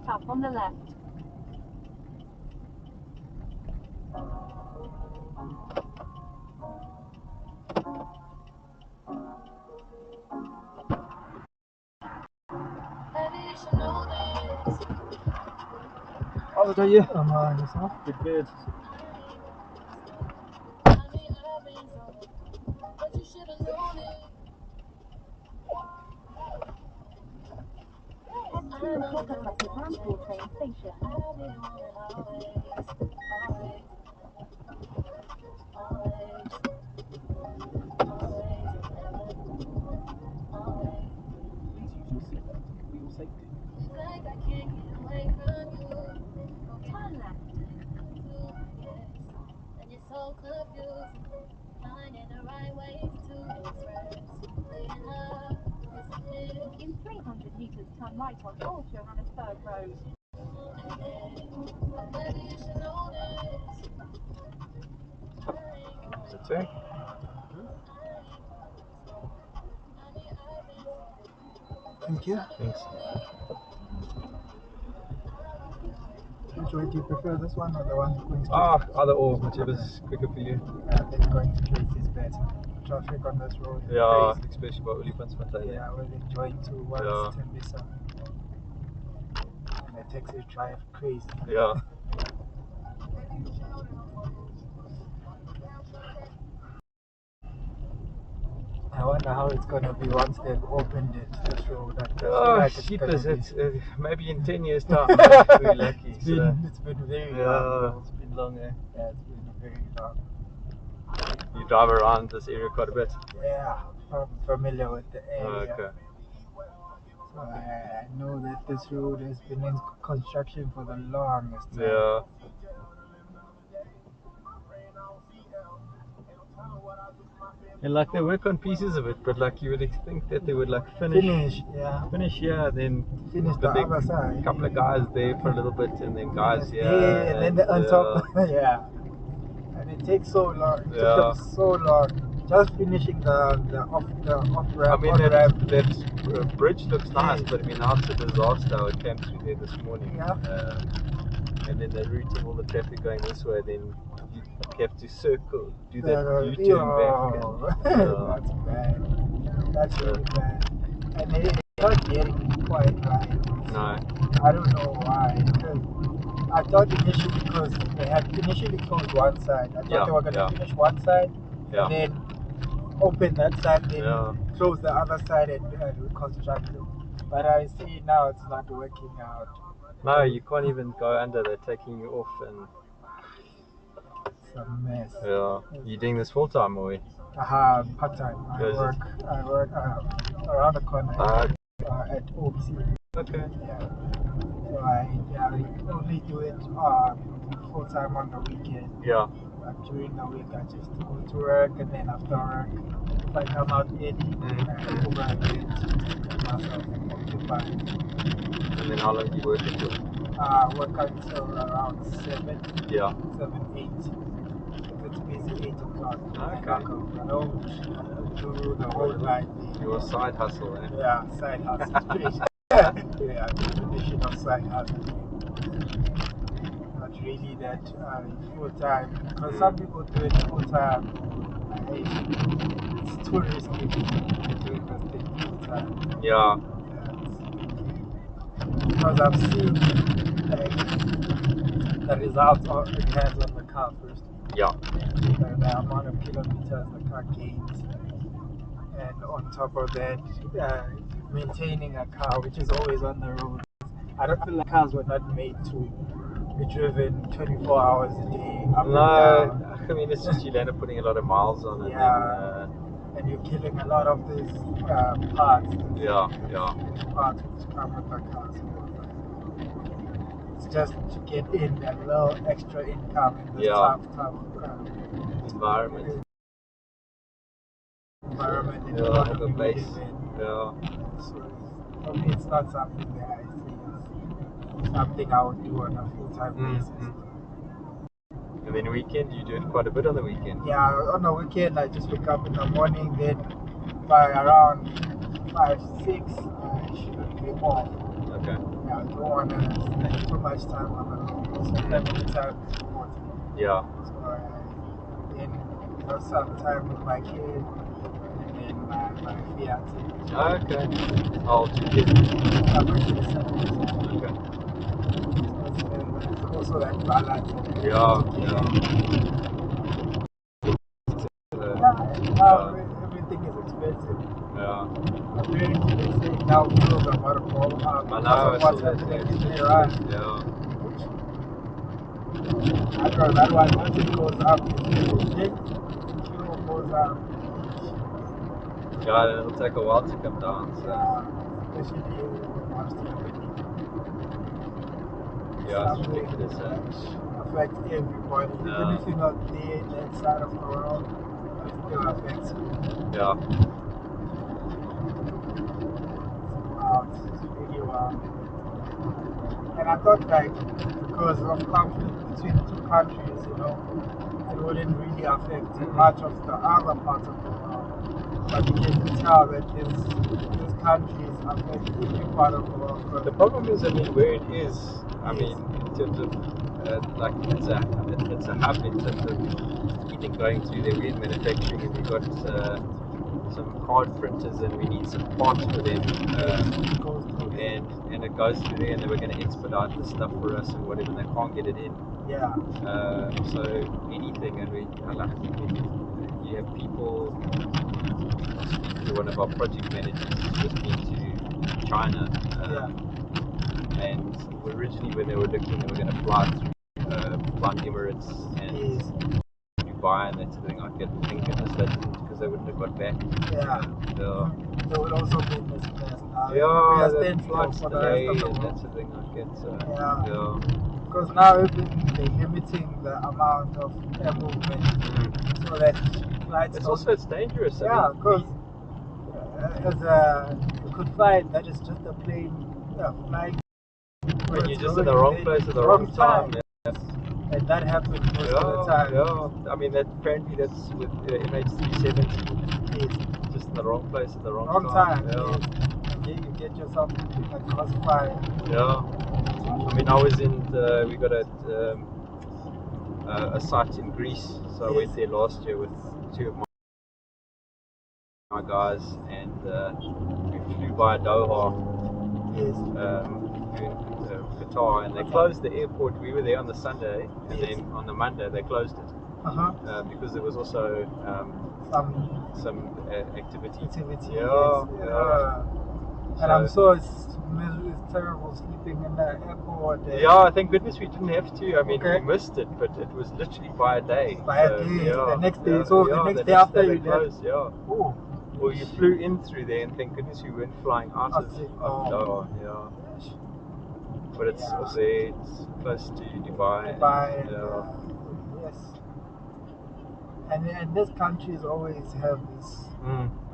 straight up on the left. Oh, what are you? I'm on yourself. Good. Train station. Turn left. So confused, finding the right way to express. In 300 meters, turn right on Old Johannesburg Road. Is it too? Thank you. Thanks. Which way do you prefer, this one or the one going straight? Either or, whichever's quicker for you. I think going straight is better. Traffic on this road is Yeah, crazy. especially by Olifantsfontein. Yeah, we're enjoying towards Tembisa. And the taxis drive crazy. Yeah. I wonder how it's gonna be once they've opened it, this road. Sheepers, it's maybe in 10 years' time. If we're lucky. It's been very long. It's been long, eh? Yeah, it's been very long. You drive around this area quite a bit? Yeah, I'm familiar with the area. Okay. So I know that this road has been in construction for the longest time. Yeah. And like they work on pieces of it, but like you would think that they would like finish here, then finish the other side. Couple of guys there for a little bit, and then guys here, and then the on top. Yeah, and it takes so long. It took them so long just finishing the off ramp. I mean that bridge looks nice, but I mean now it's a disaster. I came through there this morning. Yeah. And then they're routing all the traffic going this way, then you have to circle, do that U-turn back. That's bad. That's really bad. And they're not getting quite right. No. I don't know why. Because I thought initially, because they had initially closed one side, I thought they were going to finish one side and then open that side, then close the other side and reconstruct it. But I see now it's not working out. No, you can't even go under. They're taking you off, and it's a mess. Yeah, you doing this full time or? Part time. I work around the corner at OBC. Okay. Yeah. So I only do it full time on the weekend. Yeah. But during the week I just go to work, and then after work, if I come out early, then I go over and get myself occupied. And then how long do you work until? Work until around 7. Yeah. 7, 8. If it's busy, 8 o'clock. Okay. I don't do the whole night. Your side hustle, eh? Yeah, side hustle. Yeah, definition of side hustle. Not really that full time. Because some people do it full time. It's too risky to do this thing full time. Yeah. Because I've seen the results it has on the car first. Yeah. The amount of kilometers the car gains. And on top of that, maintaining a car which is always on the road. I don't feel like cars were not made to be driven 24 hours a day. No, I mean, it's just you end up putting a lot of miles on it. Yeah. And you're killing a lot of these parts. Yeah. Parts which come with the cars. It's just to get in a little extra income in this tough environment. In the place. Yeah. So for me, it's not something that I see as something I would do on a full-time basis. And then weekend, you do it quite a bit on the weekend? Yeah, on the weekend, I just wake up in the morning, then by around 5, 6, I should be off. Okay. Yeah, I don't want to spend too much time on the road. Also, family time is important. Yeah. So then some time with my kid and then my fiance. Okay. I'll do it. My kid is 7 years old. Okay. So there's also that balance. Yeah. Everything is expensive. Yeah. Apparently, they say now fuels are about to go up because of what's happening in Iran. Yeah. I don't know, that one, once it goes up, it goes up. Yeah, it'll take a while to come down. So. Especially once yeah, it's ridiculous. Affects everybody. Even if you're not there, that side of the world, it still affects you. Yeah. It's really wild. And I thought, like, because of conflict between two countries, you know, it wouldn't really affect much of the other parts of the world. But you can tell that these countries affect every part of the world. The problem is, I mean, where it is, I mean, in terms of, like, it's a hub in terms of everything going through there. We're in manufacturing and we've got some card printers and we need some parts for them. And it goes through there and they were going to expedite the stuff for us and whatever, and they can't get it in. Yeah. So anything, and you have people. I speak to one of our project managers who's just been to China, and originally when they were looking, they were going to fly through Emirates and Dubai and that sort of thing. I get thank goodness they didn't, because they wouldn't have got back. They would also be missing us now. The flights delayed and that sort of thing. I get because now they're limiting the amount of air movement so that flights. It's dangerous. Because you could find that is just a plane flying. When you're just in the wrong place at the wrong time. And that happens most of the time. Yeah, I mean, apparently that's with MH370. Just in the wrong place at the wrong time. Yeah. You get yourself classified. Yeah. I mean, I was we got a site in Greece, so I went there last year with two of my guys, and we flew by Doha. Qatar, and they closed the airport. We were there on the Sunday, and then on the Monday they closed it because there was also some activity. And I'm sure it's terrible sleeping in the airport. Yeah, thank goodness we didn't have to. I mean, we missed it, but it was literally by a day. The next day. So the next day after you closed, Well, you flew in through there, and thank goodness we weren't flying out of Doha. But it's also it's close to Dubai. Yes. And these countries always have this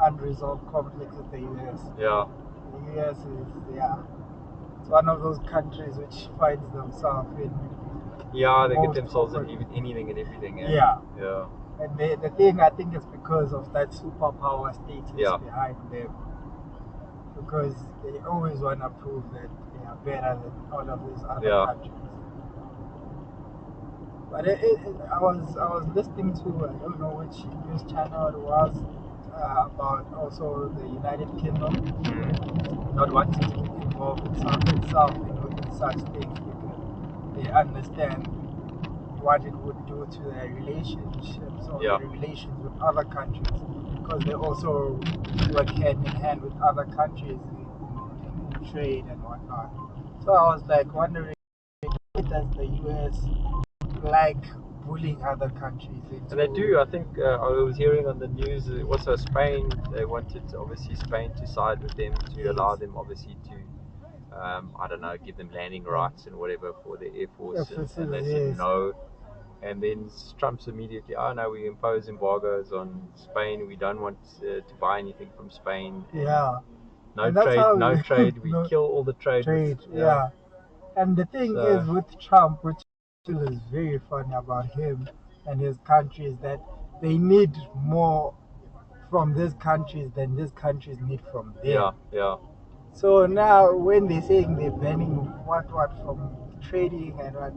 unresolved conflict with the US. Yeah. The US is it's one of those countries which finds themselves in. Yeah, they get themselves in anything and everything. Yeah. And the thing, I think, is because of that superpower status behind them. Because they always want to prove that they are better than all of these other countries. But I was listening to, I don't know which news channel it was, about also the United Kingdom not wanting to get involved itself in such things because they understand what it would do to their relationships or their relations with other countries, because they also work hand in hand with other countries in trade and whatnot. So I was like wondering, does the US like bullying other countries? And they do. I think I was hearing on the news also Spain, they wanted obviously Spain to side with them to allow them obviously to I don't know, give them landing rights and whatever for the Air Force, and they said no. And then Trump's immediately, no, we impose embargoes on Spain. We don't want to buy anything from Spain. No trade. We kill all the trade. And the thing is with Trump, which is very funny about him and his country, is that they need more from these countries than these countries need from them. So now when they're saying they're banning what from trading and what,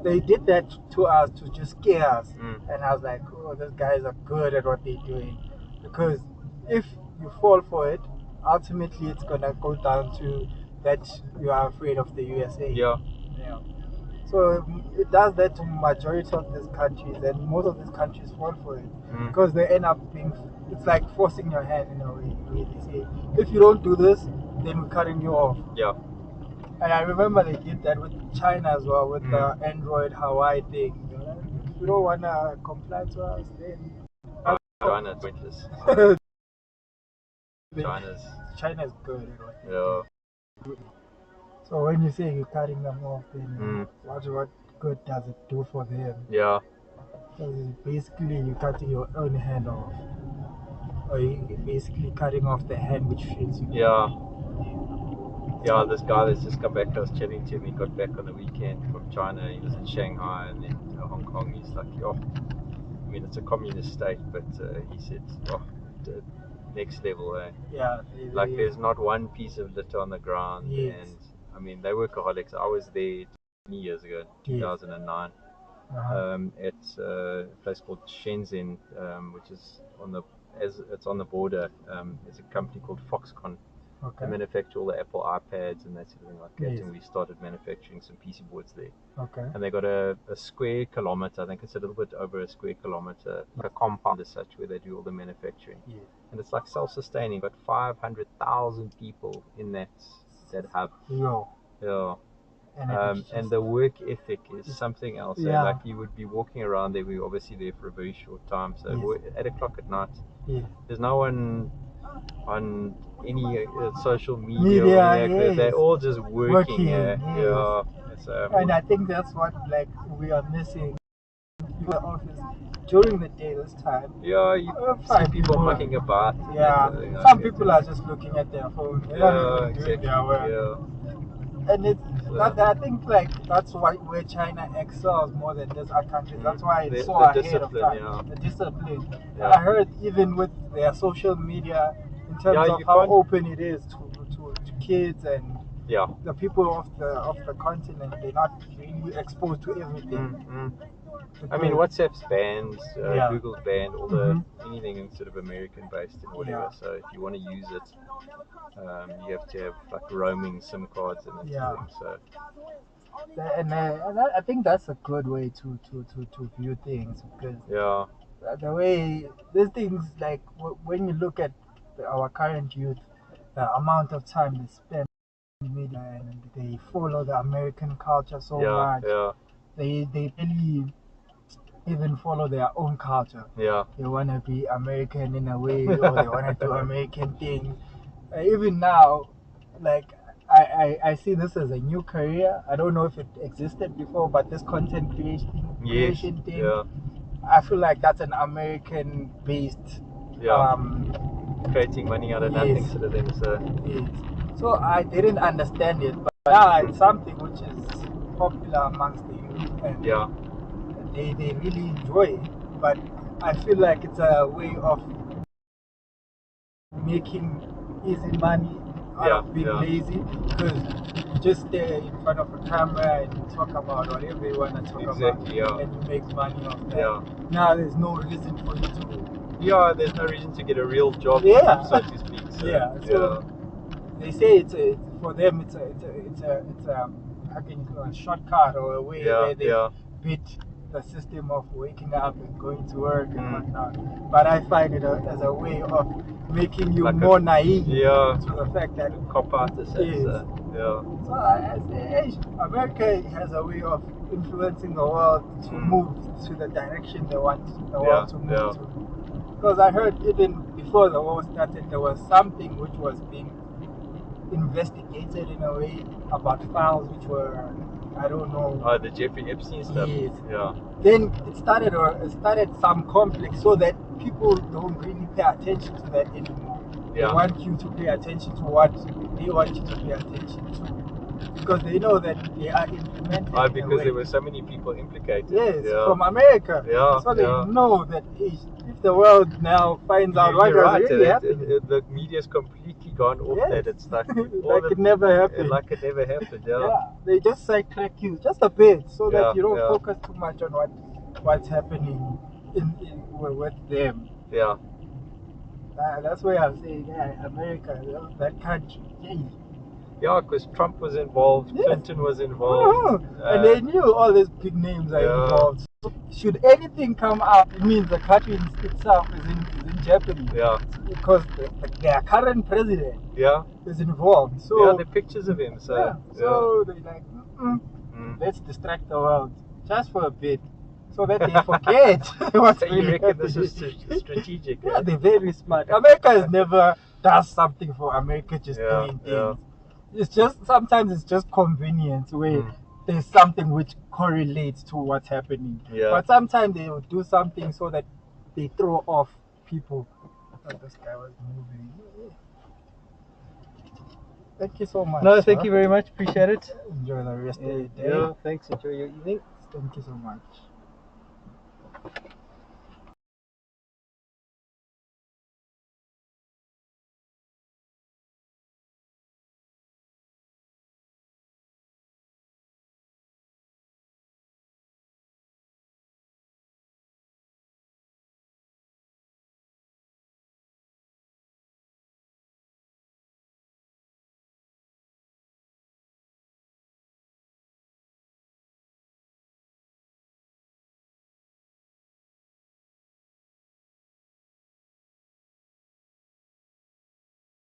they did that to us to just scare us. And I was like, oh, these guys are good at what they're doing. Because if you fall for it, ultimately it's gonna go down to that you are afraid of the USA. Yeah. So it does that to majority of these countries, and most of these countries fall for it because they end up being. It's like forcing your hand in a way. They say, if you don't do this, then we're cutting you off. Yeah. And I remember they did that with China as well, with the Android Hawaii thing. If you don't wanna comply to us, then China's pointless. China's good. Yeah. So when you say you're cutting them off, then what good does it do for them? Yeah. Because basically you're cutting your own hand off. Or you're basically cutting off the hand which feeds you. Yeah. Yeah, this guy that's just come back, I was chatting to him, he got back on the weekend from China, he was in Shanghai and then Hong Kong. He's like, I mean, it's a communist state, but he said, next level, eh? Yeah. Like, there's not one piece of litter on the ground, and I mean, they're workaholics. I was there 20 years ago, 2009, at a place called Shenzhen, which is it's on the border. It's a company called Foxconn. They manufacture all the Apple iPads and that sort of thing like that, and we started manufacturing some PC boards there. And they got a square kilometer, I think it's a little bit over a square kilometer, like a compound as such, where they do all the manufacturing. And it's like self-sustaining, but 500,000 people in that hub. Yeah. And the work ethic is something else. Like, you would be walking around there. We were obviously there for a very short time. So 8 o'clock at night, there's no one on any social media or anything. They're all just working. And I think that's what we are missing. The office during the day this time. Yeah, you see people mucking about. Some people are just looking at their phone. They're not even doing their work. And it's I think that's where China excels more than these other countries. That's why it's so ahead of time. The discipline. I heard even with their social media, in terms of how open it is to kids and the people of the continent, they're not really exposed to everything. I mean, WhatsApp's banned, Google's banned, all the anything sort of American based and whatever. So if you want to use it, you have to have like roaming SIM cards and that sort of thing. So. And I think that's a good way to view things, because the way these things, like when you look at our current youth, the amount of time they spend in media and they follow the American culture so much, they really even follow their own culture. They want to be American in a way, or they want to do American things. Even now, like I see this as a new career. I don't know if it existed before, but this content creation thing, I feel like that's an American-based. Creating money out of nothing sort of thing. So I didn't understand it, but now it's something which is popular amongst the youth, and they really enjoy it. But I feel like it's a way of making easy money out of being lazy, because you just stay in front of a camera and you talk about whatever you want to talk about, and you make money off that. Now there's no reason for you to. There's no reason to get a real job, so to speak. So, so they say for them it's a how can you call it, a shortcut, or a way where they beat the system of waking up and going to work and whatnot. But I find it as a way of making you like more naive to the fact that cop out the sense. So I say, hey, America has a way of influencing the world to move to the direction they want the world to move to. Because I heard even before the war started, there was something which was being investigated in a way about files which were, I don't know. The Jeffrey Epstein stuff. Then it started some conflict, so that people don't really pay attention to that anymore. They want you to pay attention to what they want you to pay attention to. because they know that they are implemented. Because there were so many people implicated. Yes, from America. So they know that if the world now finds out what was really happening. The media's completely gone off that. It's like like it never happened. Like it never happened. They just sidetrack you just a bit so that you don't focus too much on what's happening with them. That's why I'm saying, America, that country. Yeah, because Trump was involved, Clinton was involved. And they knew all these big names are involved. So should anything come up, it means the country itself is in jeopardy. Because their current president is involved. So the pictures of him. So they're like, let's distract the world just for a bit. So that they forget what's So you reckon this is strategic? Yeah, they're very smart. America has never does something for America just doing things. It's just sometimes it's just convenience where there's something which correlates to what's happening. But sometimes they will do something so that they throw off people. I thought this guy was moving. Thank you so much. No, thank you very much. Appreciate it. Enjoy the rest of your day. Yeah, thanks. Enjoy your evening. Thank you so much.